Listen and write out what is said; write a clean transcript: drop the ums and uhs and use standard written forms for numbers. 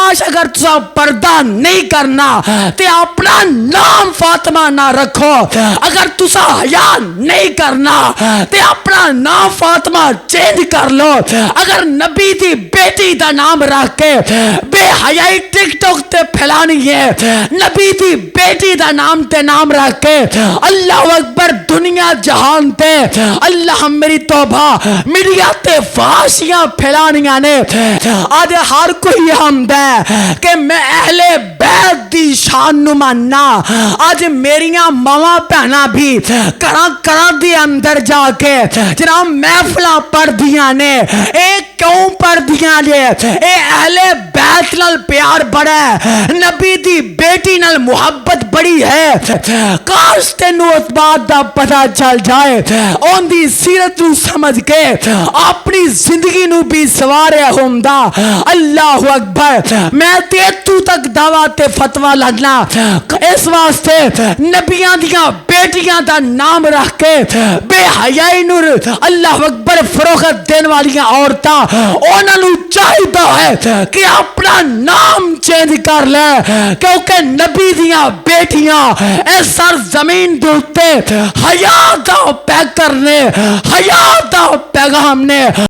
کاش اگر تسا پردہ نہیں کرنا تے اپنا نام فاطمہ نہ رکھو، اگر تسا حیا نہیں کرنا تے اپنا نام فاطمہ چینج کر لو، اگر نبی دی بیٹی دا نام رکھ کے بے حیائی ٹک ٹاک تے پھیلانی ہے، نبی دی بیٹی دا نام تے نام رکھ کے اللہ اکبر دنیا جہان تے اللہ میری توبہ میڈیا تے فحاشیاں پھیلانیاں نے، آج ہر کوئی حمد ہے کہ میں اہل بیت دی شان نو ماننا۔ آج میریاں ماواں بہناں بھی کراں دی اندر جا کے جناب محفلاں پڑھ دیاں نے، اے کیوں پڑھ دیاں نے؟ اے اہل بیت نال پیار بڑا ہے، نبی دی بیٹی نال محبت بڑی ہے۔ کاش تینوں اس بات دا پتہ چل جائے، اون دی سیرت نو سمجھ کے اپنی زندگی نو بھی سواریا ہوندا۔ اللہ اکبر، میں تو تک دعوت تے فتوی لگنا اس واسطے نبیاں دیاں بیٹیاں دا نام رکھ کے بے حیائی نور اللہ اکبر فروخت دین والیاں عورتاں انہاں نو چاہیدا ہے کہ اپنا نام چینج کر لے، کیونکہ نبی دیاں بیٹیاں اس سر زمین دے اوتے حیا دا پیغام نے، حیا دا پیغام نے